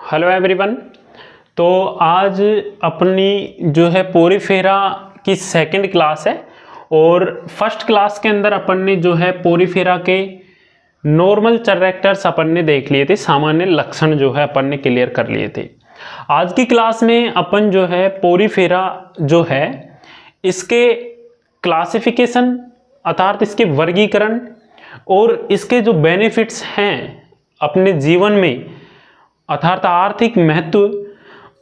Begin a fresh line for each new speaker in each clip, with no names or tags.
Hello everyone. तो आज अपनी जो है पोरीफेरा की सेकंड क्लास है और फर्स्ट क्लास के अंदर अपन ने जो है पोरीफेरा के नॉर्मल कैरेक्टर्स अपन ने देख लिए थे, सामान्य लक्षण जो है अपन ने क्लियर कर लिए थे। आज की क्लास में अपन जो है पोरीफेरा जो है इसके क्लासिफिकेशन अर्थात इसके वर्गीकरण और इसके जो बेनिफिट्स हैं अपने जीवन में अर्थात आर्थिक महत्व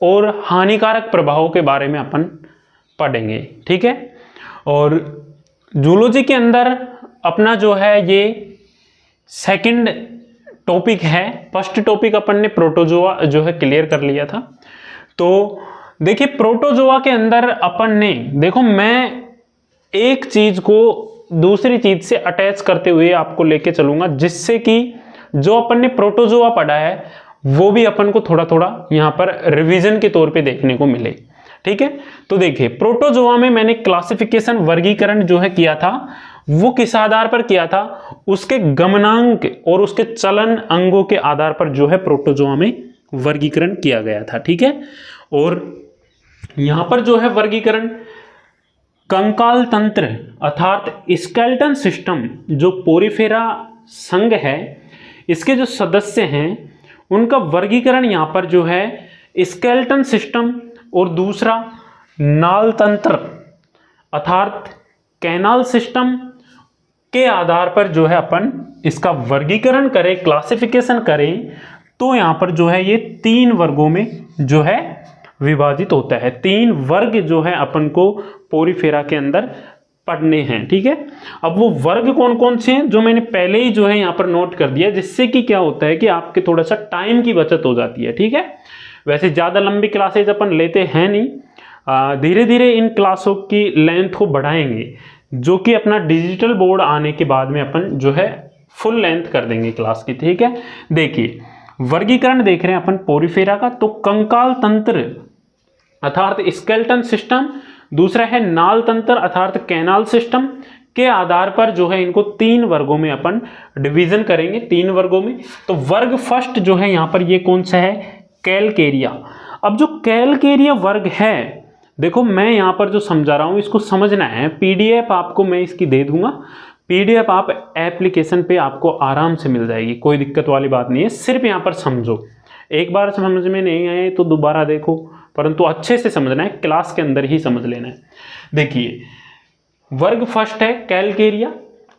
और हानिकारक प्रभावों के बारे में अपन पढ़ेंगे। ठीक है। और जूलॉजी के अंदर अपना जो है ये सेकंड टॉपिक है। फर्स्ट टॉपिक अपन ने प्रोटोजोआ जो है क्लियर कर लिया था। तो देखिए प्रोटोजोआ के अंदर अपन ने देखो, मैं एक चीज को दूसरी चीज से अटैच करते हुए आपको लेके चलूंगा जिससे कि जो अपन ने प्रोटोजोआ पढ़ा है वो भी अपन को थोड़ा थोड़ा यहाँ पर रिवीजन के तौर पे देखने को मिले। ठीक है। तो देखिए प्रोटोजोआ में मैंने क्लासिफिकेशन वर्गीकरण जो है किया था वो किस आधार पर किया था, उसके गमनांक और उसके चलन अंगों के आधार पर जो है प्रोटोजोआ में वर्गीकरण किया गया था। ठीक है। और यहां पर जो है वर्गीकरण कंकाल तंत्र अर्थात स्केलेटन सिस्टम जो पोरीफेरा संघ है इसके जो सदस्य हैं उनका वर्गीकरण यहां पर जो है स्केलेटन सिस्टम और दूसरा नाल तंत्र अर्थात कैनाल सिस्टम के आधार पर जो है अपन इसका वर्गीकरण करें, क्लासिफिकेशन करें तो यहां पर जो है ये 3 वर्गों में जो है विभाजित होता है। 3 वर्ग जो है अपन को पोरीफेरा के अंदर पढ़ने हैं। ठीक है। अब वो वर्ग कौन कौन से हैं जो मैंने पहले ही जो है यहाँ पर नोट कर दिया, जिससे कि क्या होता है कि आपके थोड़ा सा टाइम की बचत हो जाती है। ठीक है। वैसे ज़्यादा लंबी क्लासेज अपन लेते हैं नहीं, धीरे धीरे इन क्लासों की लेंथ को बढ़ाएंगे जो कि अपना डिजिटल बोर्ड आने के बाद में अपन जो है फुल लेंथ कर देंगे क्लास की। ठीक है। देखिए वर्गीकरण देख रहे हैं अपन पोरीफेरा का, तो कंकाल तंत्र अर्थात स्केलेटन सिस्टम, दूसरा है नाल तंत्र अर्थात कैनाल सिस्टम के आधार पर जो है इनको 3 वर्गों में अपन डिवीजन करेंगे। 3 वर्गों में तो वर्ग फर्स्ट जो है यहाँ पर ये कौन सा है, कैलकेरिया। अब जो कैलकेरिया वर्ग है देखो मैं यहाँ पर जो समझा रहा हूँ इसको समझना है। पीडीएफ आपको मैं इसकी दे दूंगा, पीडीएफ आप एप्लीकेशन पे आपको आराम से मिल जाएगी, कोई दिक्कत वाली बात नहीं है। सिर्फ यहाँ पर समझो, एक बार समझ में नहीं आए तो दोबारा देखो, परंतु अच्छे से समझना है, क्लास के अंदर ही समझ लेना है। देखिए वर्ग फर्स्ट है कैलकेरिया।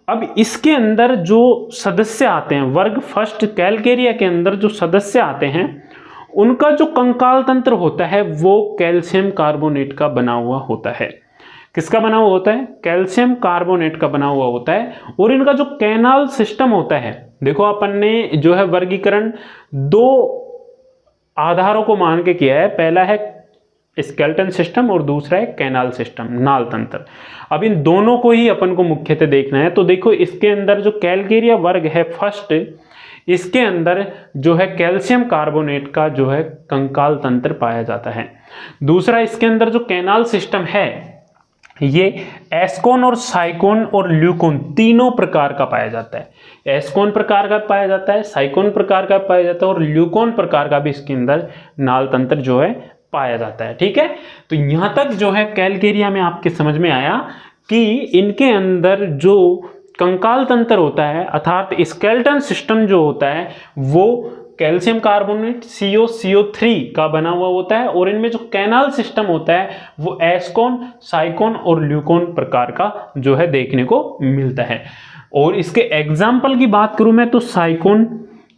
अब इसके अंदर जो सदस्य आते हैं वर्ग फर्स्ट कैलकेरिया के अंदर जो सदस्य आते हैं उनका जो कंकाल तंत्र होता है वो कैल्शियम कार्बोनेट का बना हुआ होता है। किसका बना हुआ होता है, कैल्शियम कार्बोनेट का बना हुआ होता है। और इनका जो कैनाल सिस्टम होता है, देखो अपन ने जो है वर्गीकरण 2 आधारों को मान के किया है, पहला है स्केलेटन सिस्टम और दूसरा है कैनाल सिस्टम नाल तंत्र। अब इन दोनों को ही अपन को मुख्यतः देखना है। तो देखो इसके अंदर जो कैलकेरिया वर्ग है फर्स्ट, इसके अंदर जो है कैल्शियम कार्बोनेट का जो है कंकाल तंत्र पाया जाता है। दूसरा इसके अंदर जो कैनाल सिस्टम है ये एस्कोन और साइकोन और ल्यूकोन तीनों प्रकार का पाया जाता है। एस्कोन प्रकार का पाया जाता है, साइकोन प्रकार का पाया जाता है और ल्यूकोन प्रकार का भी इसके अंदर नाल तंत्र जो है पाया जाता है। ठीक है। तो यहां तक जो है कैलकेरिया में आपके समझ में आया कि इनके अंदर जो कंकाल तंत्र होता है अर्थात स्केलेटन सिस्टम जो होता है वो कैल्शियम कार्बोनेट CO3 का बना हुआ होता है और इनमें जो कैनाल सिस्टम होता है वो एस्कोन, साइकोन और ल्यूकोन प्रकार का जो है देखने को मिलता है। और इसके एग्जाम्पल की बात करूं मैं तो साइकोन,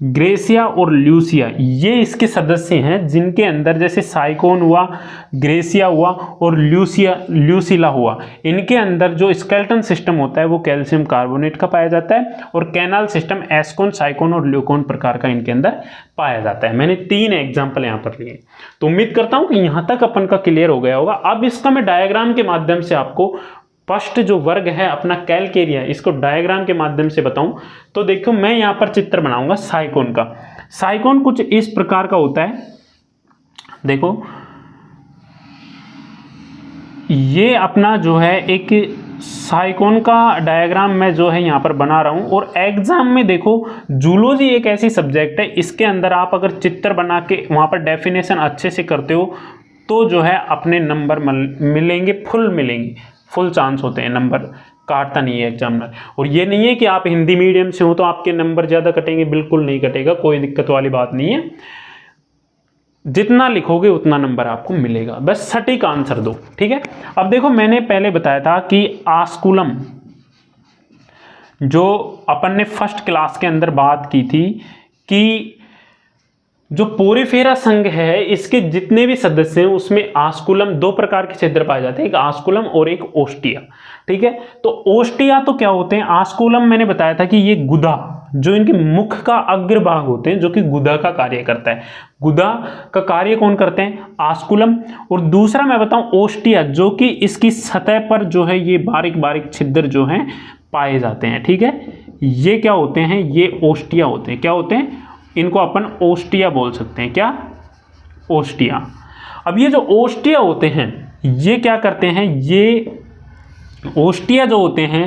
ग्रेसिया और ल्यूसिया ये इसके सदस्य हैं जिनके अंदर जैसे साइकोन हुआ, ग्रेसिया हुआ और ल्यूसिला हुआ, इनके अंदर जो स्केलेटन सिस्टम होता है वो कैल्शियम कार्बोनेट का पाया जाता है और कैनाल सिस्टम एस्कोन, साइकोन और ल्यूकोन प्रकार का इनके अंदर पाया जाता है। मैंने 3 एग्जाम्पल यहाँ पर लिए, तो उम्मीद करता हूँ कि यहाँ तक अपन का क्लियर हो गया होगा। अब इसका मैं डायग्राम के माध्यम से आपको फर्स्ट जो वर्ग है अपना कैलकेरिया इसको डायग्राम के माध्यम से बताऊं तो देखो मैं यहां पर चित्र बनाऊंगा साइकोन का। साइकोन कुछ इस प्रकार का होता है। देखो ये अपना जो है एक साइकोन का डायग्राम मैं जो है यहाँ पर बना रहा हूँ। और एग्जाम में देखो, जूलॉजी एक ऐसी सब्जेक्ट है, इसके अंदर आप अगर चित्र बना के वहाँ पर डेफिनेशन अच्छे से करते हो तो जो है अपने नंबर मिलेंगे, फुल मिलेंगे, फुल चांस होते हैं, नंबर काटता नहीं है एग्जामिनर। और ये नहीं है कि आप हिंदी मीडियम से हो तो आपके नंबर ज़्यादा कटेंगे, बिल्कुल नहीं कटेगा, कोई दिक्कत वाली बात नहीं है। जितना लिखोगे उतना नंबर आपको मिलेगा, बस सटीक आंसर दो, ठीक है। अब देखो, मैंने पहले बताया था कि आस्कुलम, जो अपन ने फर्स्ट क्लास के अंदर बात की थी कि जो पोरीफेरा संघ है इसके जितने भी सदस्य हैं उसमें आस्कुलम, दो प्रकार के छिद्र पाए जाते हैं, एक आस्कुलम और एक ओस्टिया, ठीक है। तो ओस्टिया तो क्या होते हैं, आस्कुलम मैंने बताया था कि ये गुदा, जो इनके मुख का अग्रभाग होते हैं, जो कि गुदा का कार्य करता है। गुदा का कार्य कौन करते हैं, आस्कुलम। और दूसरा मैं बताऊं ओस्टिया, जो कि इसकी सतह पर जो है ये बारीक बारीक छिद्र जो हैं पाए जाते हैं, ठीक है। ये क्या होते हैं, ये ओस्टिया होते हैं। क्या होते हैं, इनको अपन ओस्टिया बोल सकते हैं। क्या, ओस्टिया। अब ये जो ओस्टिया होते हैं ये क्या करते हैं, ये ओस्टिया जो होते हैं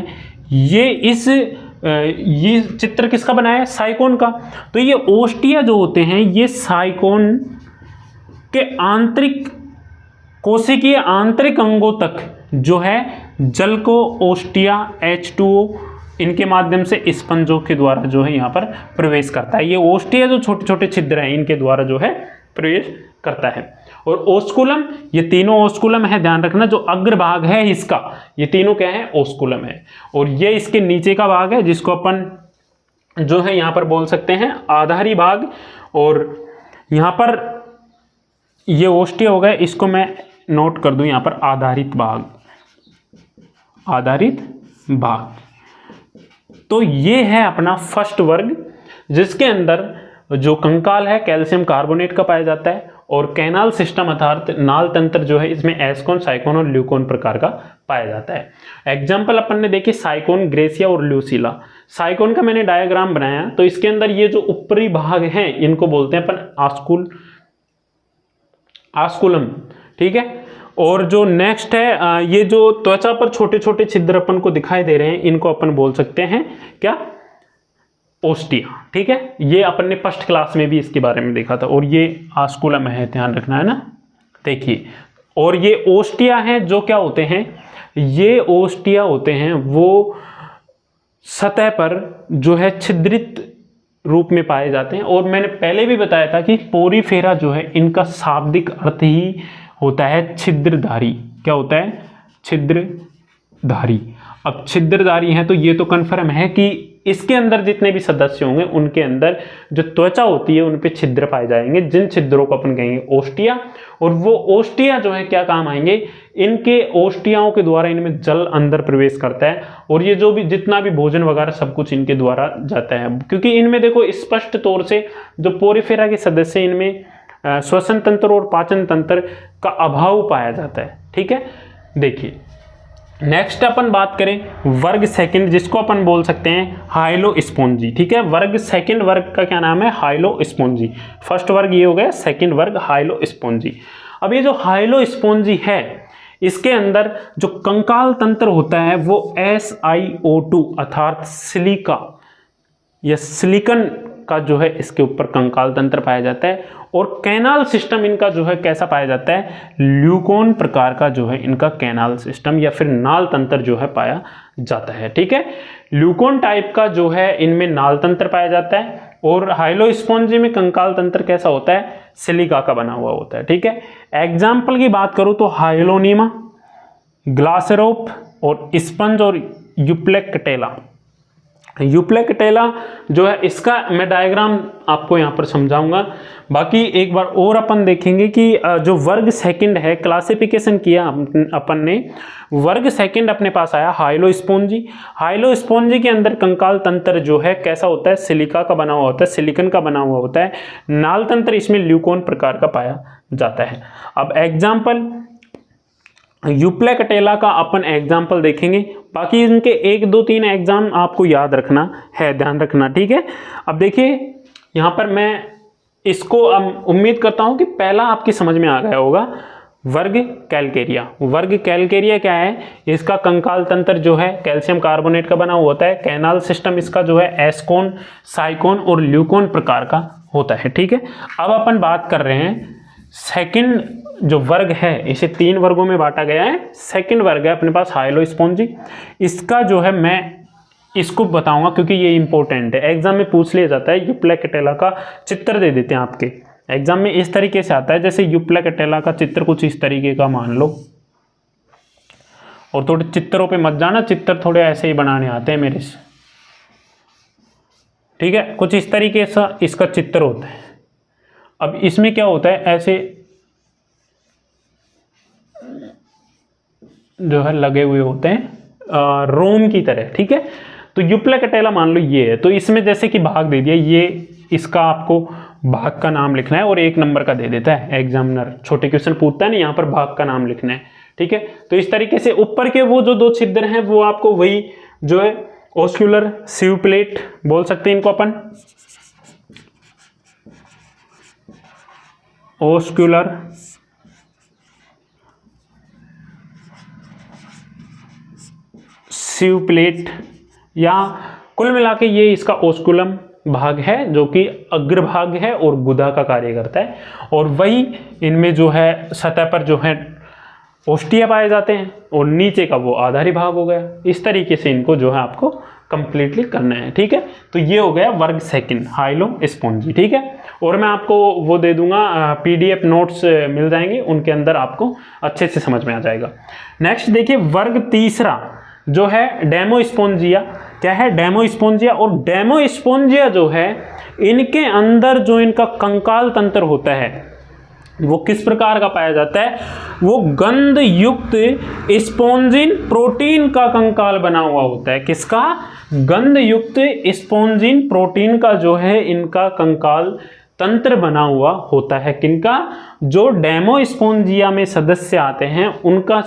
ये चित्र किसका बनाया है, साइकोन का। तो ये ओस्टिया जो होते हैं ये साइकोन के आंतरिक कोशिकीय आंतरिक अंगों तक जो है जल को ओस्टिया H2O इनके माध्यम से स्पंजों के द्वारा जो है यहाँ पर प्रवेश करता है। ये ओस्टिया जो छोटे छोटे छिद्र हैं इनके द्वारा जो है प्रवेश करता है। और ओस्कुलम, ये तीनों ओस्कुलम है, ध्यान रखना, जो अग्रभाग है इसका, ये तीनों क्या है, ओस्कुलम है। और ये इसके नीचे का भाग है जिसको अपन जो है यहाँ पर बोल सकते हैं आधारी भाग। और यहाँ पर ये ओस्टिया हो गया, इसको मैं नोट कर दूं यहाँ पर आधारित भाग, आधारित भाग। तो ये है अपना फर्स्ट वर्ग, जिसके अंदर जो कंकाल है कैल्शियम कार्बोनेट का पाया जाता है, और कैनाल सिस्टम अर्थात नाल तंत्र जो है इसमें एस्कोन, साइकोन और ल्यूकोन प्रकार का पाया जाता है। एग्जाम्पल अपन ने देखे साइकोन, ग्रेसिया और ल्यूसिला। साइकोन का मैंने डायग्राम बनाया, तो इसके अंदर ये जो ऊपरी भाग हैं इनको बोलते हैं अपन आस्कुलम, ठीक है। और जो नेक्स्ट है ये जो त्वचा पर छोटे छोटे छिद्र अपन को दिखाई दे रहे हैं इनको अपन बोल सकते हैं क्या, ओस्टिया, ठीक है। ये अपन ने फर्स्ट क्लास में भी इसके बारे में देखा था। और ये आस्कुलम है, ध्यान रखना है ना, देखिए। और ये ओस्टिया हैं जो क्या होते हैं, ये ओस्टिया होते हैं वो सतह पर जो है छिद्रित रूप में पाए जाते हैं। और मैंने पहले भी बताया था कि पोरीफेरा जो है इनका शाब्दिक अर्थ ही होता है छिद्रधारी। क्या होता है, छिद्रधारी। अब छिद्रधारी है तो ये तो कन्फर्म है कि इसके अंदर जितने भी सदस्य होंगे उनके अंदर जो त्वचा होती है उन पे छिद्र पाए जाएंगे, जिन छिद्रों को अपन कहेंगे ओस्टिया। और वो ओस्टिया जो है क्या काम आएंगे, इनके ओस्टियाओं के द्वारा इनमें जल अंदर प्रवेश करता है, और ये जो भी जितना भी भोजन वगैरह सब कुछ इनके द्वारा जाता है। क्योंकि इनमें देखो स्पष्ट तौर से जो पोरीफेरा के सदस्य इनमें श्वसन तंत्र और पाचन तंत्र का अभाव पाया जाता है, ठीक है। देखिए नेक्स्ट अपन बात करें वर्ग सेकंड, जिसको अपन बोल सकते हैं हाइलोस्पोंजी, ठीक है। वर्ग सेकंड वर्ग का क्या नाम है, हाइलोस्पोंजी। फर्स्ट वर्ग ये हो गया, सेकंड वर्ग हाइलोस्पोंजी। अब ये जो हाइलोस्पोंजी है इसके अंदर जो कंकाल तंत्र होता है वो SiO2 अर्थात सिलिका या सिलिकन का जो है इसके ऊपर कंकाल तंत्र पाया जाता है। और कैनाल सिस्टम इनका जो है कैसा पाया जाता है, ल्यूकोन प्रकार का जो है इनका कैनाल सिस्टम या फिर नाल तंत्र जो है पाया जाता है, ठीक है। ल्यूकोन टाइप का जो है इनमें नाल तंत्र पाया जाता है। और हाइलोस्पोंजी में कंकाल तंत्र कैसा होता है, सिलिका का बना हुआ होता है, ठीक है। एग्जाम्पल की बात करूं तो हाइलोनीमा, ग्लासेरोप और स्पंज और यूप्लेक्टेला। यूप्लेक्टेला जो है इसका मैं डायग्राम आपको यहाँ पर समझाऊंगा। बाकी एक बार और अपन देखेंगे कि जो वर्ग सेकंड है, क्लासिफिकेशन किया अपन ने, वर्ग सेकंड अपने पास आया हाइलोस्पोंजी। हाइलोस्पोंजी के अंदर कंकाल तंत्र जो है कैसा होता है, सिलिका का बना हुआ होता है, सिलिकन का बना हुआ होता है। नाल तंत्र इसमें ल्यूकोन प्रकार का पाया जाता है। अब एग्जाम्पल यूप्लेक्टेला का अपन एग्जाम्पल देखेंगे, बाकी इनके 1 2 3 एग्जाम आपको याद रखना है, ध्यान रखना, ठीक है। अब देखिए यहाँ पर मैं इसको उम्मीद करता हूँ कि पहला आपकी समझ में आ गया होगा। वर्ग कैलकेरिया। वर्ग कैलकेरिया क्या है, इसका कंकाल तंत्र जो है कैल्शियम कार्बोनेट का बना हुआ होता है। कैनाल सिस्टम इसका जो है एस्कोन, साइकोन और ल्यूकोन प्रकार का होता है। ठीक है, अब अपन बात कर रहे हैं सेकंड जो वर्ग है, इसे 3 वर्गों में बांटा गया है। सेकंड वर्ग है अपने पास हाइलोस्पोंजी। इसका जो है मैं इसको बताऊंगा क्योंकि ये इंपॉर्टेंट है, एग्जाम में पूछ लिया जाता है। यूप्लेकेटेला का चित्र दे देते हैं आपके एग्जाम में, इस तरीके से आता है जैसे यूप्लेकेटेला का चित्र कुछ इस तरीके का मान लो, और थोड़े चित्रों पे मत जाना, चित्र थोड़े ऐसे ही बनाने आते हैं मेरे से। ठीक है, कुछ इस तरीके से इसका चित्र होता है। अब इसमें क्या होता है, ऐसे जो है लगे हुए होते हैं रोम की तरह। ठीक है, तो यूप्लेकेटेला मान लो ये है, तो इसमें जैसे कि भाग दे दिया, ये इसका आपको भाग का नाम लिखना है और 1 नंबर का दे देता है एग्जामिनर। छोटे क्वेश्चन पूछता है ना, यहाँ पर भाग का नाम लिखना है। ठीक है, तो इस तरीके से ऊपर के वो जो 2 छिद्र हैं वो आपको वही जो है ओस्क्यूलर सीव प्लेट बोल सकते हैं इनको अपन, ओस्क्यूलर सीव प्लेट, या कुल मिला के ये इसका ओस्कुलम भाग है जो कि अग्रभाग है और गुदा का कार्य करता है। और वही इनमें जो है सतह पर जो है ओस्टिया पाए जाते हैं और नीचे का वो आधारी भाग हो गया। इस तरीके से इनको जो है आपको कंप्लीटली करना है। ठीक है, तो ये हो गया वर्ग सेकंड हाइलोस्पोंजी। ठीक है, और मैं आपको वो दे दूंगा, PDF नोट्स मिल जाएंगे, उनके अंदर आपको अच्छे से समझ में आ जाएगा। नेक्स्ट देखिए वर्ग तीसरा जो है डेमोस्पोंजिया। क्या है, डेमोस्पोंजिया। और डेमोस्पोंजिया जो है इनके अंदर जो इनका कंकाल तंत्र होता है वो किस प्रकार का पाया जाता है, वो गंध युक्त स्पोंजिन प्रोटीन का कंकाल बना हुआ होता है। किसका, गंध युक्त स्पोंजिन प्रोटीन का जो है इनका कंकाल तंत्र बना हुआ होता है। किनका, जो डेमोस्पोंजिया में सदस्य आते हैं उनका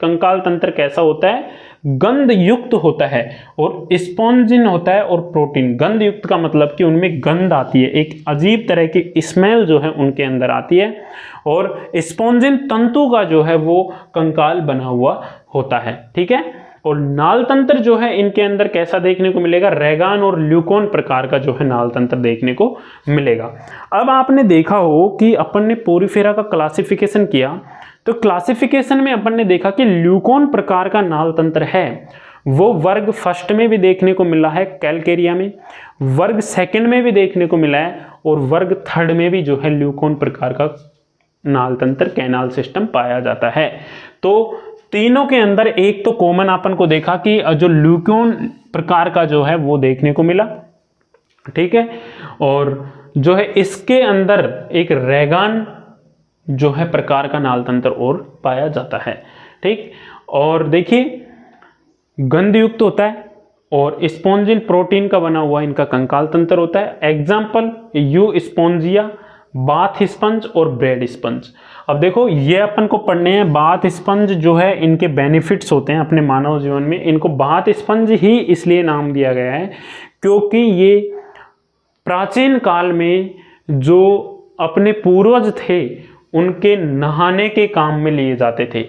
कंकाल तंत्र कैसा होता है, गंध युक्त होता है। और स्पोंजिन होता है और प्रोटीन। गंध युक्त का मतलब कि उनमें गंध आती है, एक अजीब तरह की स्मेल जो है उनके अंदर आती है। और स्पोंजिन तंतु का जो है वो कंकाल बना हुआ होता है। ठीक है, और नाल तंत्र जो है इनके अंदर कैसा देखने को मिलेगा, रेगान और ल्यूकोन प्रकार का जो है नाल तंत्र देखने को मिलेगा। अब आपने देखा हो कि अपन ने पोरीफेरा का क्लासिफिकेशन किया, तो क्लासिफिकेशन में अपन ने देखा कि ल्यूकोन प्रकार का नाल तंत्र है वो वर्ग फर्स्ट में भी देखने को मिला है कैलकेरिया में, वर्ग सेकंड में भी देखने को मिला है, और वर्ग थर्ड में भी जो है ल्यूकोन प्रकार का नाल तंत्र कैनाल सिस्टम पाया जाता है। तो तीनों के अंदर एक तो कॉमन अपन को देखा कि जो ल्यूकोन प्रकार का जो है वो देखने को मिला। ठीक है, और जो है इसके अंदर एक रेगान जो है प्रकार का नाल तंत्र और पाया जाता है। ठीक, और देखिए गंध युक्त होता है और स्पोंजिन प्रोटीन का बना हुआ इनका कंकाल तंत्र होता है। Example you spongia, bath sponge और ब्रेड स्पंज। अब देखो ये अपन को पढ़ने हैं। बाथ स्पंज जो है इनके बेनिफिट्स होते हैं अपने मानव जीवन में, इनको बाथ स्पंज ही इसलिए नाम दिया गया है क्योंकि ये प्राचीन काल में जो अपने पूर्वज थे उनके नहाने के काम में लिए जाते थे।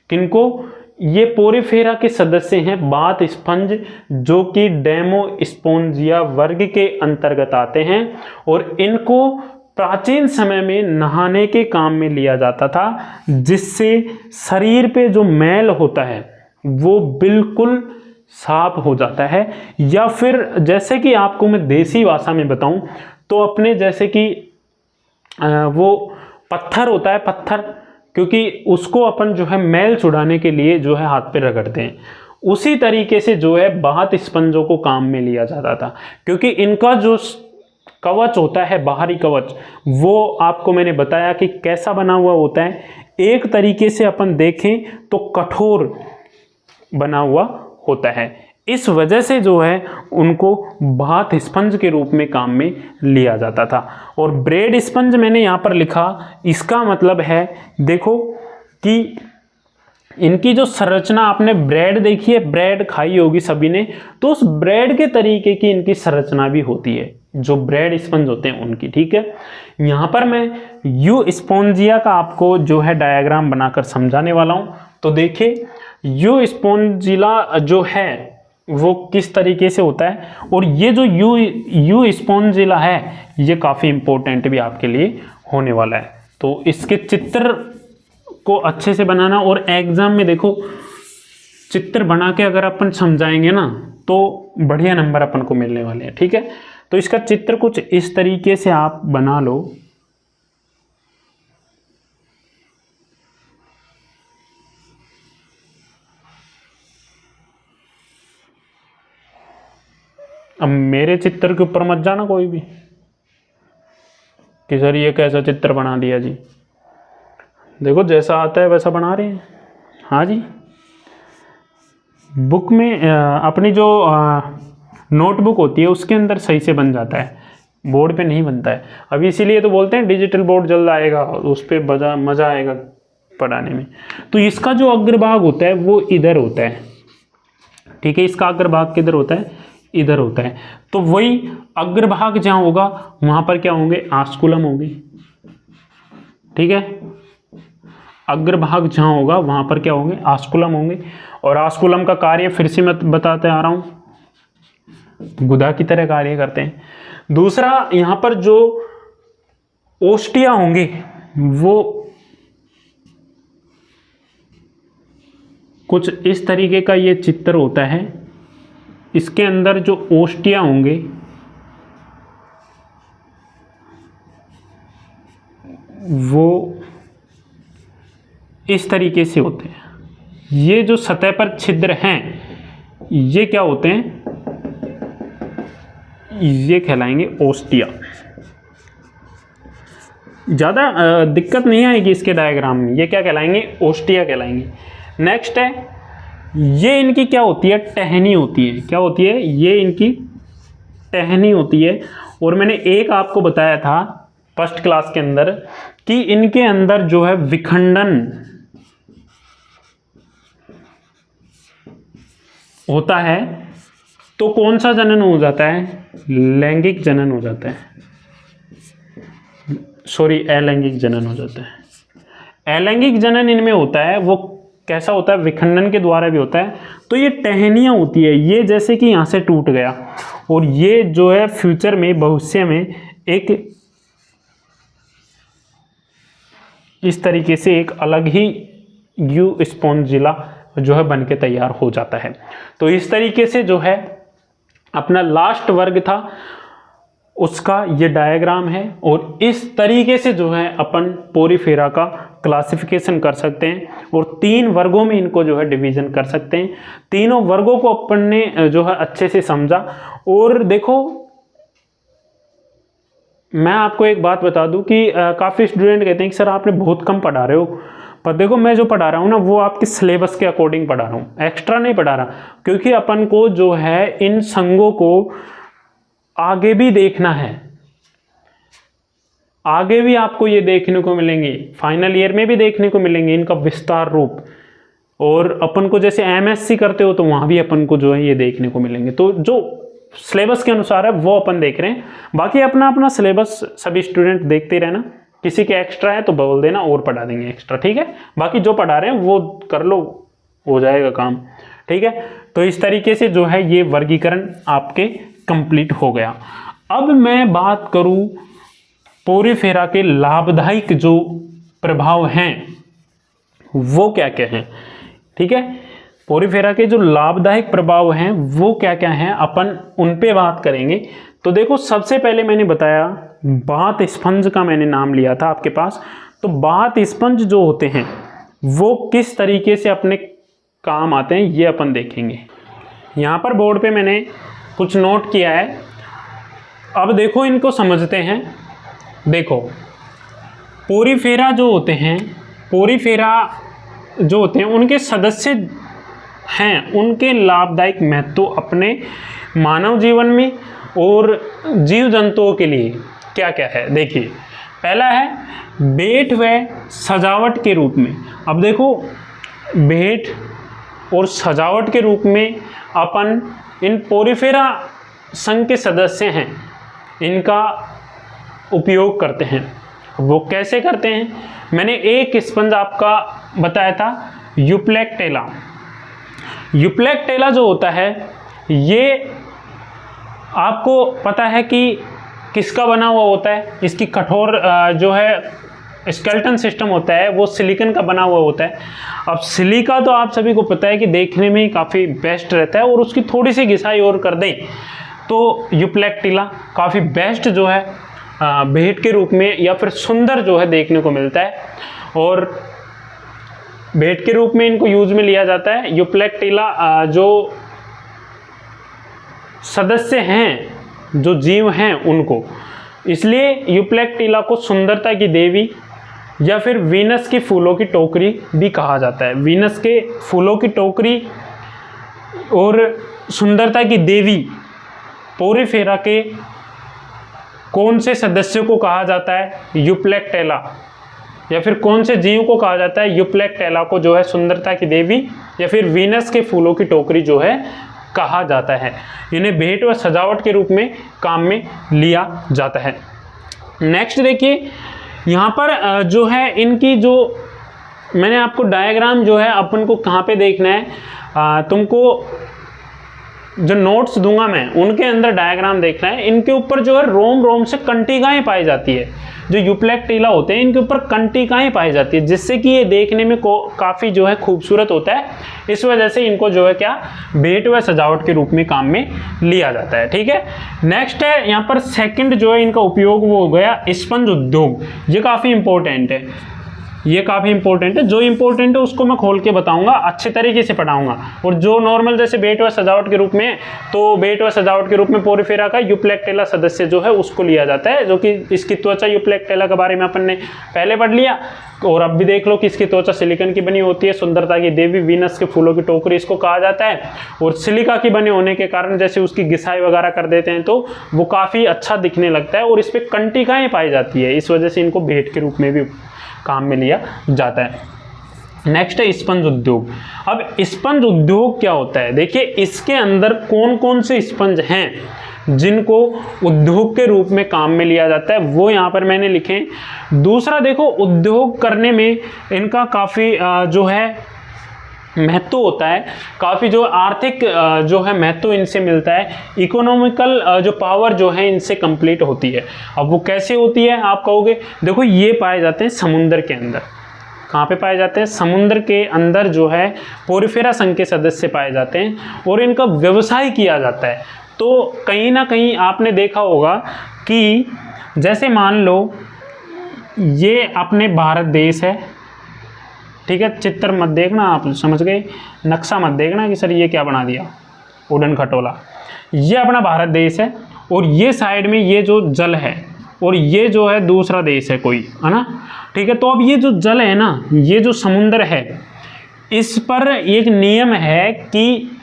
किनको, ये पोरीफेरा के सदस्य हैं बाथ स्पंज जो कि डेमोस्पोंजिया वर्ग के अंतर्गत आते हैं, और इनको प्राचीन समय में नहाने के काम में लिया जाता था जिससे शरीर पे जो मैल होता है वो बिल्कुल साफ हो जाता है। या फिर जैसे कि आपको मैं देसी भाषा में बताऊं तो अपने जैसे कि वो पत्थर होता है, पत्थर, क्योंकि उसको अपन जो है मैल छुड़ाने के लिए जो है हाथ पे रगड़ते हैं, उसी तरीके से जो है बाथ स्पंजों को काम में लिया जाता था। क्योंकि इनका जो कवच होता है, बाहरी कवच, वो आपको मैंने बताया कि कैसा बना हुआ होता है। एक तरीके से अपन देखें तो कठोर बना हुआ होता है। इस वजह से जो है उनको बाथ स्पंज के रूप में काम में लिया जाता था। और ब्रेड स्पंज मैंने यहाँ पर लिखा, इसका मतलब है देखो कि इनकी जो संरचना, आपने ब्रेड देखी है, ब्रेड खाई होगी सभी ने, तो उस ब्रेड के तरीके की इनकी संरचना भी होती है। जो ब्रेड स्पंज होते हैं उनकी, ठीक है। यहाँ पर मैं यू स्पॉन्जिया का आपको जो है डायग्राम बनाकर समझाने वाला हूँ। तो देखिए यू स्पॉन्जिला जो है वो किस तरीके से होता है, और ये जो यू स्पॉन्जिला है ये काफ़ी इम्पोर्टेंट भी आपके लिए होने वाला है। तो इसके चित्र को अच्छे से बनाना, और एग्जाम में देखो चित्र बना के अगर अपन समझाएंगे ना तो बढ़िया नंबर अपन को मिलने वाले हैं, ठीक है। तो इसका चित्र कुछ इस तरीके से आप बना लो। अब मेरे चित्र के ऊपर मत जाना कोई भी कि सर ये कैसा चित्र बना दिया जी। देखो जैसा आता है वैसा बना रहे हैं। हाँ जी, बुक में अपनी जो नोटबुक होती है उसके अंदर सही से बन जाता है, बोर्ड पे नहीं बनता है। अभी इसीलिए तो बोलते हैं डिजिटल बोर्ड जल्द आएगा, उस पर मज़ा आएगा पढ़ाने में। तो इसका जो अग्रभाग होता है वो इधर होता है, ठीक है। इसका अग्रभाग किधर होता है, इधर होता है। तो वही अग्रभाग जहाँ होगा वहाँ पर क्या होंगे, आस्कुलम होंगे, ठीक है। अग्रभाग जहाँ होगा वहाँ पर क्या होंगे, आस्कुलम होंगे। और आस्कुलम का कार्य फिर से मैं बताते आ रहा हूँ, गुदा की तरह कार्य करते हैं। दूसरा यहाँ पर जो ओस्टिया होंगे वो कुछ इस तरीके का ये चित्र होता है। इसके अंदर जो ओस्टिया होंगे वो इस तरीके से होते हैं। ये जो सतह पर छिद्र हैं ये क्या होते हैं, ये कहलाएंगे ओस्टिया। ज़्यादा दिक्कत नहीं आएगी इसके डायग्राम में, ये क्या कहलाएंगे, ओस्टिया कहलाएंगे। नेक्स्ट है, ये इनकी क्या होती है, टहनी होती है। क्या होती है, ये इनकी टहनी होती है। और मैंने एक आपको बताया था फर्स्ट क्लास के अंदर कि इनके अंदर जो है विखंडन होता है तो कौन सा जनन हो जाता है, लैंगिक जनन हो जाता है, सॉरी अलैंगिक जनन हो जाता है। अलैंगिक जनन इनमें होता है, वो कैसा होता है, विखंडन के द्वारा भी होता है। तो ये टहनियाँ होती है, ये जैसे कि यहाँ से टूट गया, और ये जो है फ्यूचर में भविष्य में एक इस तरीके से एक अलग ही यू स्पॉन्जिला जो है बन के तैयार हो जाता है। तो इस तरीके से जो है अपना लास्ट वर्ग था उसका ये डायग्राम है, और इस तरीके से जो है अपन पोरीफेरा का क्लासिफिकेशन कर सकते हैं, और 3 वर्गों में इनको जो है डिवीज़न कर सकते हैं। तीनों वर्गों को अपन ने जो है अच्छे से समझा। और देखो मैं आपको एक बात बता दूं कि काफ़ी स्टूडेंट कहते हैं कि सर आपने बहुत कम पढ़ा रहे हो, पर देखो मैं जो पढ़ा रहा हूँ ना वो आपके सिलेबस के अकॉर्डिंग पढ़ा रहा हूँ, एक्स्ट्रा नहीं पढ़ा रहा। क्योंकि अपन को जो है इन संघों को आगे भी देखना है, आगे भी आपको ये देखने को मिलेंगे, फाइनल ईयर में भी देखने को मिलेंगे इनका विस्तार रूप। और अपन को जैसे एमएससी करते हो तो वहाँ भी अपन को जो है ये देखने को मिलेंगे। तो जो सिलेबस के अनुसार है वो अपन देख रहे हैं। बाकी अपना अपना सिलेबस सभी स्टूडेंट देखते रहना, किसी के एक्स्ट्रा है तो बोल देना और पढ़ा देंगे एक्स्ट्रा, ठीक है। बाकी जो पढ़ा रहे हैं वो कर लो, हो जाएगा काम, ठीक है। तो इस तरीके से जो है ये वर्गीकरण आपके कंप्लीट हो गया। अब मैं बात करूं पोरीफेरा के लाभदायक जो प्रभाव हैं वो क्या क्या हैं, ठीक है। पोरीफेरा के जो लाभदायक प्रभाव हैं वो क्या क्या हैं, अपन उन पे बात करेंगे। तो देखो सबसे पहले मैंने बताया बात स्पंज का मैंने नाम लिया था आपके पास। तो बात स्पंज जो होते हैं वो किस तरीके से अपने काम आते हैं ये अपन देखेंगे। यहाँ पर बोर्ड पे मैंने कुछ नोट किया है, अब देखो इनको समझते हैं। देखो पोरीफेरा जो होते हैं, पोरीफेरा जो होते हैं उनके सदस्य हैं, उनके लाभदायक महत्व अपने मानव जीवन में और जीव जंतुओं के लिए क्या क्या है। देखिए पहला है भेंट व सजावट के रूप में। अब देखो भेंट और सजावट के रूप में अपन इन पोरीफेरा संघ के सदस्य हैं, इनका उपयोग करते हैं। वो कैसे करते हैं? मैंने एक स्पंज आपका बताया था, यूप्लेक्टेला। यूप्लेक्टेला जो होता है ये आपको पता है कि किसका बना हुआ होता है। इसकी कठोर जो है स्केलेटन सिस्टम होता है वो सिलिकॉन का बना हुआ होता है। अब सिलिका तो आप सभी को पता है कि देखने में ही काफ़ी बेस्ट रहता है, और उसकी थोड़ी सी घिसाई और कर दें तो यूप्लेक्टेला काफ़ी बेस्ट जो है भेंट के रूप में या फिर सुंदर जो है देखने को मिलता है, और भेंट के रूप में इनको यूज में लिया जाता है। यूप्लेक्टेला जो सदस्य हैं, जो जीव हैं उनको, इसलिए यूप्लेक्टेला को सुंदरता की देवी या फिर वीनस की फूलों की टोकरी भी कहा जाता है। वीनस के फूलों की टोकरी और सुंदरता की देवी पोरीफेरा के कौन से सदस्य को कहा जाता है? यूप्लेक्टेला। या फिर कौन से जीव को कहा जाता है? यूप्लेक्टेला को जो है सुंदरता की देवी या फिर वीनस के फूलों की टोकरी जो है कहा जाता है। इन्हें भेंट व सजावट के रूप में काम में लिया जाता है। नेक्स्ट देखिए, यहाँ पर जो है इनकी जो मैंने आपको डायग्राम जो है अपन को कहाँ पे देखना है, तुमको जो नोट्स दूंगा मैं उनके अंदर डायग्राम देखना है। इनके ऊपर जो है रोम रोम से कंटिकाएं पाई जाती है। जो यूप्लेक्टेला होते हैं इनके ऊपर कंटिकाएं पाई जाती है, जिससे कि ये देखने में काफ़ी जो है खूबसूरत होता है। इस वजह से इनको जो है क्या भेंट व सजावट के रूप में काम में लिया जाता है। ठीक है, नेक्स्ट है यहाँ पर सेकंड जो है इनका उपयोग वो हो गया स्पंज उद्योग। ये काफ़ी इंपॉर्टेंट है, ये काफ़ी इंपॉर्टेंट है। जो इंपॉर्टेंट है उसको मैं खोल के बताऊंगा, अच्छे तरीके से पढ़ाऊंगा। और जो नॉर्मल जैसे भेंट व सजावट के रूप में, तो भेंट व सजावट के रूप में पोरीफेरा का यूप्लेक्टेला सदस्य जो है उसको लिया जाता है, जो कि इसकी त्वचा यूप्लेक्टेला के बारे में अपन ने पहले पढ़ लिया। और अब भी देख लो कि इसकी त्वचा सिलिकॉन की बनी होती है। सुंदरता की देवी वीनस के फूलों की टोकरी इसको कहा जाता है। और सिलिका की बने होने के कारण जैसे उसकी घिसाई वगैरह कर देते हैं तो वो काफ़ी अच्छा दिखने लगता है, और इस पर कंटिकाएँ पाई जाती है। इस वजह से इनको भेंट के रूप में भी काम में लिया जाता है। नेक्स्ट है स्पंज उद्योग। अब स्पंज उद्योग क्या होता है? देखिए, इसके अंदर कौन कौन से स्पंज हैं जिनको उद्योग के रूप में काम में लिया जाता है, वो यहाँ पर मैंने लिखे। दूसरा देखो, उद्योग करने में इनका काफ़ी जो है महत्व होता है, काफ़ी जो आर्थिक जो है महत्व इनसे मिलता है। इकोनॉमिकल जो पावर जो है इनसे कंप्लीट होती है। अब वो कैसे होती है आप कहोगे? देखो, ये पाए जाते हैं समुद्र के अंदर। कहाँ पे पाए जाते हैं? समुद्र के अंदर जो है पोरीफेरा संघ के सदस्य पाए जाते हैं, और इनका व्यवसाय किया जाता है। तो कहीं ना कहीं आपने देखा होगा कि जैसे मान लो ये अपने भारत देश है, ठीक है, चित्र मत देखना, आप समझ गए, नक्शा मत देखना कि सर ये क्या बना दिया उड़न खटोला। ये अपना भारत देश है, और ये साइड में ये जो जल है, और ये जो है दूसरा देश है कोई, है ना। ठीक है, तो अब ये जो जल है ना, ये जो समुद्र है, इस पर एक नियम है कि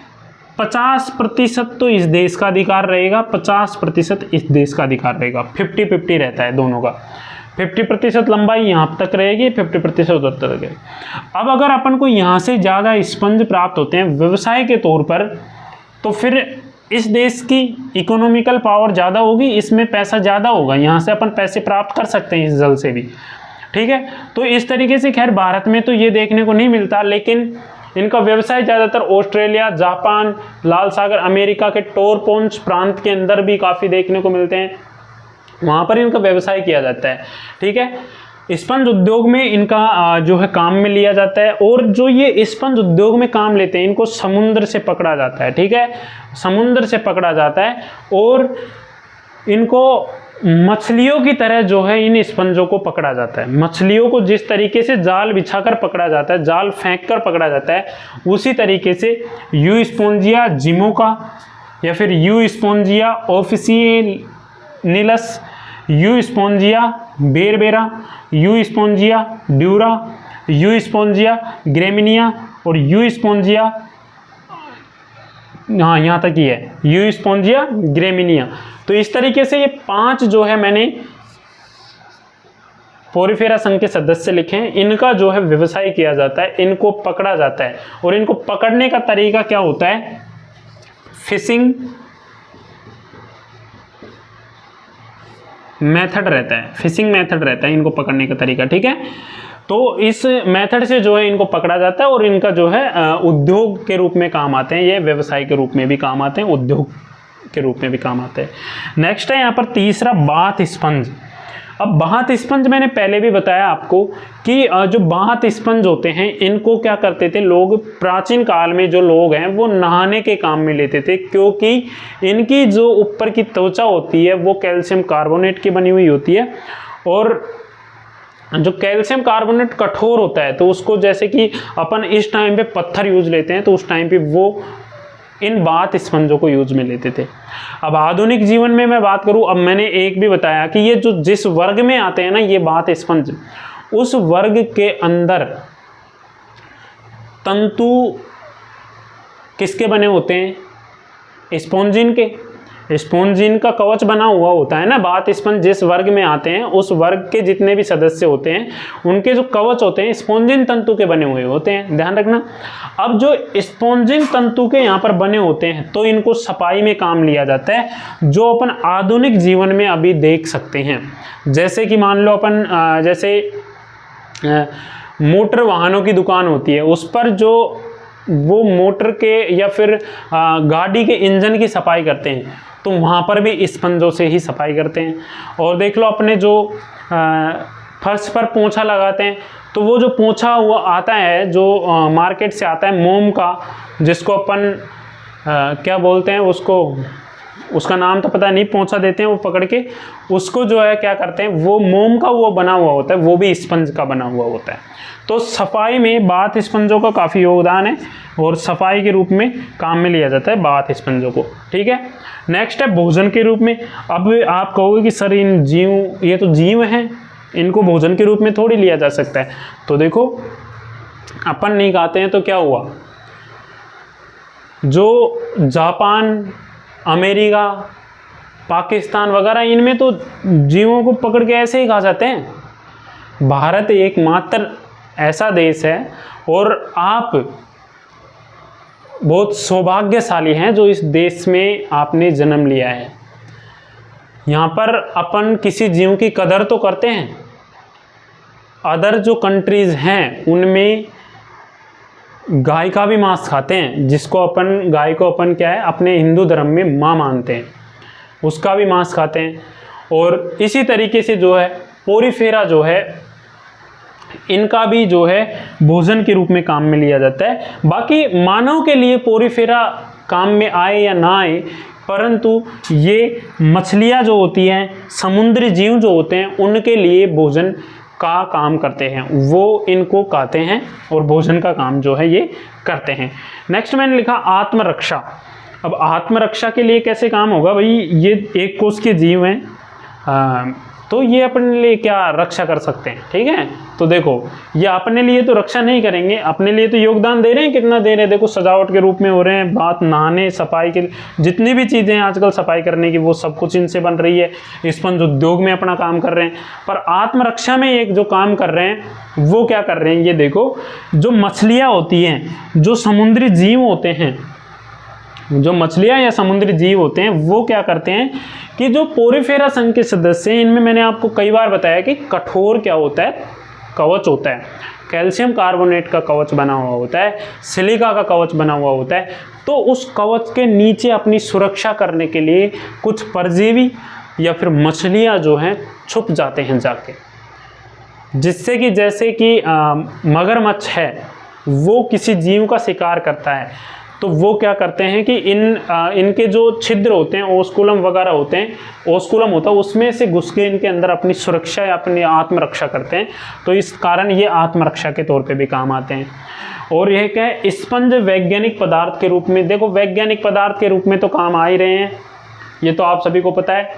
50% तो इस देश का अधिकार रहेगा, 50% इस देश का अधिकार रहेगा। 50-50 रहता है दोनों का। 50% लंबाई यहाँ तक रहेगी, 50% उधर तक रहेगी। अब अगर अपन को यहाँ से ज़्यादा स्पंज प्राप्त होते हैं व्यवसाय के तौर पर, तो फिर इस देश की इकोनॉमिकल पावर ज़्यादा होगी, इसमें पैसा ज़्यादा होगा, यहाँ से अपन पैसे प्राप्त कर सकते हैं इस जल से भी। ठीक है, तो इस तरीके से खैर भारत में तो ये देखने को नहीं मिलता, लेकिन इनका व्यवसाय ज़्यादातर ऑस्ट्रेलिया, जापान, लाल सागर, अमेरिका के टोरपोन्स प्रांत के अंदर भी काफ़ी देखने को मिलते हैं, वहाँ पर इनका व्यवसाय किया जाता है। ठीक है, स्पंज उद्योग में इनका जो है काम में लिया जाता है। और जो ये स्पंज उद्योग में काम लेते हैं, इनको समुद्र से पकड़ा जाता है। ठीक है, समुद्र से पकड़ा जाता है, और इनको मछलियों की तरह जो है इन स्पंजों को पकड़ा जाता है। मछलियों को जिस तरीके से जाल बिछाकर पकड़ा जाता है, जाल फेंक कर पकड़ा जाता है, उसी तरीके से यू स्पोंजिया जिमोका या फिर यू स्पोंजिया ऑफिसिनिलस, यू स्पोंजिया बेरबेरा, यू स्पोंजिया ड्यूरा, यू स्पोंजिया ग्रेमिनिया और यू स्पोंजिया, हाँ यहाँ तक ही है, यू स्पोंजिया ग्रेमिनिया। तो इस तरीके से ये 5 जो है मैंने पोरीफेरा संघ के सदस्य लिखे हैं। इनका जो है व्यवसाय किया जाता है, इनको पकड़ा जाता है। और इनको पकड़ने का तरीका क्या होता है? फिशिंग, मेथड रहता है, फिशिंग मेथड रहता है इनको पकड़ने का तरीका, ठीक है। तो इस मेथड से जो है इनको पकड़ा जाता है और इनका जो है उद्योग के रूप में काम आते हैं, ये व्यवसाय के रूप में भी काम आते हैं, उद्योग के रूप में भी काम आते हैं। नेक्स्ट है यहाँ पर तीसरा बाथ स्पंज। अब बाथ स्पंज मैंने पहले भी बताया आपको कि जो बाथ स्पंज होते हैं इनको क्या करते थे लोग, प्राचीन काल में जो लोग हैं वो नहाने के काम में लेते थे, क्योंकि इनकी जो ऊपर की त्वचा होती है वो कैल्शियम कार्बोनेट की बनी हुई होती है, और जो कैल्शियम कार्बोनेट कठोर होता है तो उसको जैसे कि अपन इस टाइम पे पत्थर यूज लेते हैं तो उस टाइम पे वो इन बाथ स्पंजों को यूज में लेते थे। अब आधुनिक जीवन में मैं बात करूं, अब मैंने एक भी बताया कि ये जो जिस वर्ग में आते हैं ना ये बाथ स्पंज, उस वर्ग के अंदर तंतु किसके बने होते हैं, स्पॉन्जिन के। स्पॉन्जिन का कवच बना हुआ होता है ना। बाथ स्पंज जिस वर्ग में आते हैं उस वर्ग के जितने भी सदस्य होते हैं उनके जो कवच होते हैं स्पॉन्जिन तंतु के बने हुए होते हैं, ध्यान रखना। अब जो स्पॉन्जिन तंतु के यहाँ पर बने होते हैं तो इनको सफाई में काम लिया जाता है, जो अपन आधुनिक जीवन में अभी देख सकते हैं। जैसे कि मान लो अपन जैसे मोटर वाहनों की दुकान होती है, उस पर जो वो मोटर के या फिर गाड़ी के इंजन की सफाई करते हैं तो वहाँ पर भी स्पंजों से ही सफाई करते हैं। और देख लो अपने जो फर्श पर पोंछा लगाते हैं तो वो जो पोंछा हुआ आता है जो मार्केट से आता है मोम का, जिसको अपन क्या बोलते हैं उसको, उसका नाम तो पता नहीं, पोंछा देते हैं वो पकड़ के, उसको जो है क्या करते हैं वो मोम का वो बना हुआ होता है, वो भी स्पंज का बना हुआ होता है। तो सफाई में बाथ स्पंजों का काफ़ी योगदान है और सफाई के रूप में काम में लिया जाता है बाथ स्पंजों को, ठीक है। नेक्स्ट है भोजन के रूप में। अब आप कहोगे कि सर इन जीव, ये तो जीव हैं, इनको भोजन के रूप में थोड़ी लिया जा सकता है। तो देखो अपन नहीं खाते हैं तो क्या हुआ, जो जापान, अमेरिका, पाकिस्तान वगैरह इनमें तो जीवों को पकड़ के ऐसे ही खा जाते हैं। भारत एकमात्र ऐसा देश है और आप बहुत सौभाग्यशाली हैं जो इस देश में आपने जन्म लिया है। यहाँ पर अपन किसी जीव की कदर तो करते हैं। अदर जो कंट्रीज़ हैं उनमें गाय का भी मांस खाते हैं, जिसको अपन, गाय को अपन क्या है अपने हिंदू धर्म में माँ मानते हैं, उसका भी मांस खाते हैं। और इसी तरीके से जो है पोरीफेरा जो है इनका भी जो है भोजन के रूप में काम में लिया जाता है। बाकी मानव के लिए पोरीफेरा काम में आए या ना आए, परंतु ये मछलियाँ जो होती हैं, समुद्री जीव जो होते हैं, उनके लिए भोजन का काम करते हैं, वो इनको खाते हैं और भोजन का काम जो है ये करते हैं। नेक्स्ट मैंने लिखा आत्मरक्षा। अब आत्मरक्षा के लिए कैसे काम होगा भाई, ये एक कोष के जीव हैं तो ये अपने लिए क्या रक्षा कर सकते हैं, ठीक है। तो देखो ये अपने लिए तो रक्षा नहीं करेंगे, अपने लिए तो योगदान दे रहे हैं, कितना दे रहे हैं देखो, सजावट के रूप में हो रहे हैं, बात नहाने, सफाई के जितनी भी चीज़ें हैं आजकल सफाई करने की वो सब कुछ इनसे बन रही है। स्पंज उद्योग में अपना काम कर रहे हैं, पर आत्मरक्षा में एक जो काम कर रहे हैं वो क्या कर रहे हैं, ये देखो जो मछलियाँ होती हैं, जो समुद्री जीव होते हैं, जो मछलियाँ या समुद्री जीव होते हैं वो क्या करते हैं कि जो पोरीफेरा संघ के सदस्य हैं, इनमें मैंने आपको कई बार बताया कि कठोर क्या होता है, कवच होता है। कैल्शियम कार्बोनेट का कवच बना हुआ होता है, सिलिका का कवच बना हुआ होता है। तो उस कवच के नीचे अपनी सुरक्षा करने के लिए कुछ परजीवी या फिर मछलियाँ जो हैं छुप जाते हैं जाके, जिससे कि जैसे कि मगरमच्छ है वो किसी जीव का शिकार करता है तो वो क्या करते हैं कि इनके जो छिद्र होते हैं, ओस्कुलम वगैरह होते हैं, ओस्कुलम होता है उसमें से घुस के इनके अंदर अपनी सुरक्षा या अपनी आत्मरक्षा करते हैं। तो इस कारण ये आत्मरक्षा के तौर पे भी काम आते हैं। और यह क्या है, स्पंज वैज्ञानिक पदार्थ के रूप में, देखो वैज्ञानिक पदार्थ के रूप में तो काम आ ही रहे हैं, ये तो आप सभी को पता है।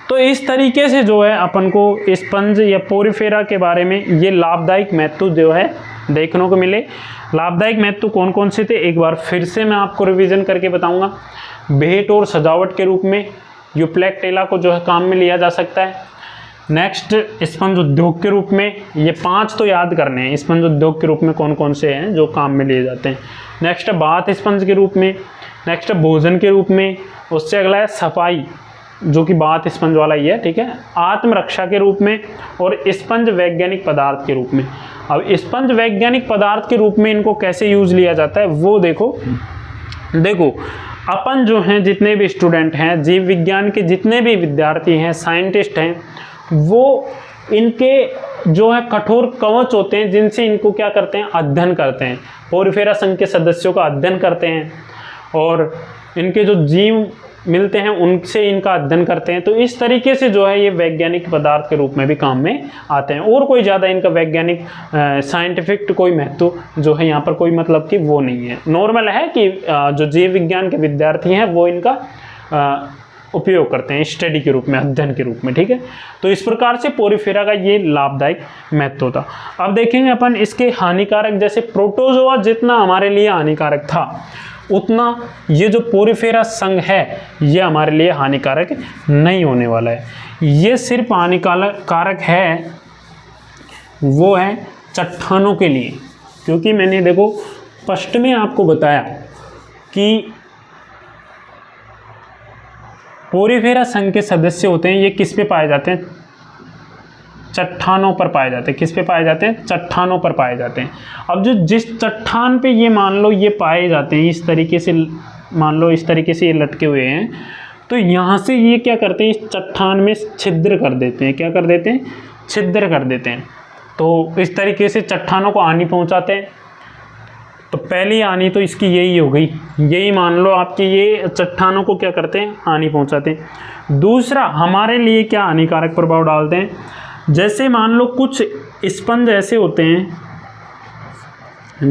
तो इस तरीके से जो है अपन को स्पंज या पोरीफेरा के बारे में ये लाभदायक महत्व जो है देखने को मिले। लाभदायक महत्व कौन कौन से थे एक बार फिर से मैं आपको रिवीजन करके बताऊंगा। भेंट और सजावट के रूप में यूप्लेक्टेला को जो है काम में लिया जा सकता है। नेक्स्ट स्पंज उद्योग के रूप में, ये 5 तो याद करने हैं, स्पंज उद्योग के रूप में कौन कौन से हैं जो काम में लिए जाते हैं। नेक्स्ट बाथ स्पंज के रूप में, नेक्स्ट भोजन के रूप में, उससे अगला है सफाई, जो कि बात स्पंज वाला ही है, ठीक है, आत्मरक्षा के रूप में और स्पंज वैज्ञानिक पदार्थ के रूप में। अब स्पंज वैज्ञानिक पदार्थ के रूप में इनको कैसे यूज लिया जाता है वो देखो अपन जो हैं जितने भी स्टूडेंट हैं, जीव विज्ञान के जितने भी विद्यार्थी हैं, साइंटिस्ट हैं, वो इनके जो है कठोर कवच होते हैं जिनसे इनको क्या करते हैं, अध्ययन करते हैं। पोरिफेरा संघ के सदस्यों का अध्ययन करते हैं और इनके जो जीव मिलते हैं उनसे इनका अध्ययन करते हैं। तो इस तरीके से जो है ये वैज्ञानिक पदार्थ के रूप में भी काम में आते हैं और कोई ज़्यादा इनका वैज्ञानिक साइंटिफिक कोई महत्व जो है यहाँ पर कोई मतलब कि वो नहीं है। नॉर्मल है कि जो जीव विज्ञान के विद्यार्थी हैं वो इनका उपयोग करते हैं स्टडी के रूप में, अध्ययन के रूप में, ठीक है। तो इस प्रकार से पोरिफेरा का ये लाभदायक महत्व होता। अब देखेंगे अपन इसके हानिकारक, जैसे प्रोटोजोआ जितना हमारे लिए हानिकारक था उतना ये जो पोरिफेरा संघ है ये हमारे लिए हानिकारक नहीं होने वाला है। ये सिर्फ हानिकारक है वो है चट्टानों के लिए, क्योंकि मैंने देखो फर्स्ट में आपको बताया कि पोरिफेरा संघ के सदस्य होते हैं ये किस पे पाए जाते हैं, चट्टानों पर पाए जाते हैं। किस पे पाए जाते हैं, चट्टानों पर पाए जाते हैं। अब जो जिस चट्टान पे ये मान लो ये पाए जाते हैं, इस तरीके से मान लो इस तरीके से ये लटके हुए हैं, तो यहाँ से ये क्या करते हैं, इस चट्टान में छिद्र कर देते हैं। क्या कर देते हैं, छिद्र कर देते हैं। तो इस तरीके से चट्टानों को हानि पहुँचाते हैं। तो पहली हानि तो इसकी यही हो गई, यही मान लो आपके ये चट्टानों को क्या करते हैं, हानि पहुँचाते हैं। दूसरा हमारे लिए क्या हानिकारक प्रभाव डालते हैं, जैसे मान लो कुछ स्पंज ऐसे होते हैं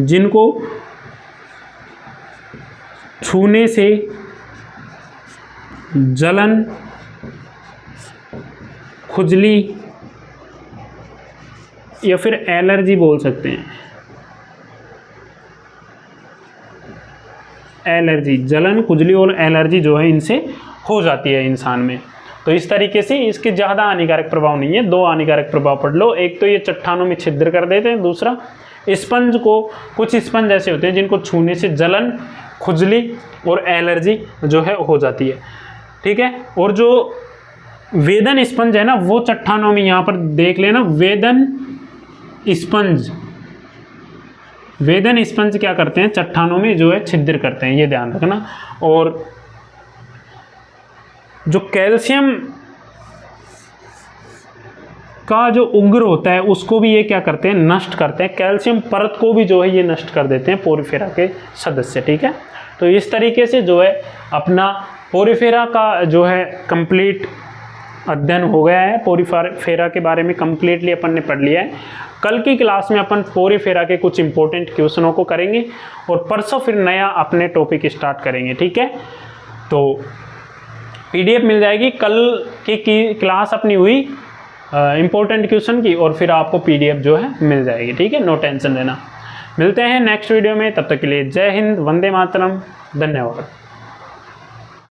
जिनको छूने से जलन, खुजली या फिर एलर्जी बोल सकते हैं। एलर्जी, जलन, खुजली और एलर्जी जो है इनसे हो जाती है इंसान में। तो इस तरीके से इसके ज़्यादा हानिकारक प्रभाव नहीं है। दो हानिकारक प्रभाव पढ़ लो, एक तो ये चट्टानों में छिद्र कर देते हैं, दूसरा स्पंज को, कुछ स्पंज ऐसे होते हैं जिनको छूने से जलन, खुजली और एलर्जी जो है हो जाती है, ठीक है। और जो वेदन स्पंज है ना वो चट्टानों में, यहाँ पर देख लेना, वेदन स्पंज क्या करते हैं, चट्टानों में जो है छिद्र करते हैं, ये ध्यान रखना। और जो कैल्शियम का जो उग्र होता है उसको भी ये क्या करते हैं, नष्ट करते हैं। कैल्शियम परत को भी जो है ये नष्ट कर देते हैं पोरिफेरा के सदस्य, ठीक है। तो इस तरीके से जो है अपना पोरिफेरा का जो है कंप्लीट अध्ययन हो गया है। पोरिफेरा के बारे में कंप्लीटली अपन ने पढ़ लिया है। कल की क्लास में अपन पोरिफेरा के कुछ इंपॉर्टेंट क्वेश्चनों को करेंगे और परसों फिर नया अपने टॉपिक स्टार्ट करेंगे, ठीक है। तो PDF मिल जाएगी कल की क्लास अपनी हुई इंपॉर्टेंट क्वेश्चन की, और फिर आपको PDF जो है मिल जाएगी, ठीक है। नो टेंशन लेना। मिलते हैं नेक्स्ट वीडियो में, तब तक के लिए जय हिंद, वंदे मातरम, धन्यवाद।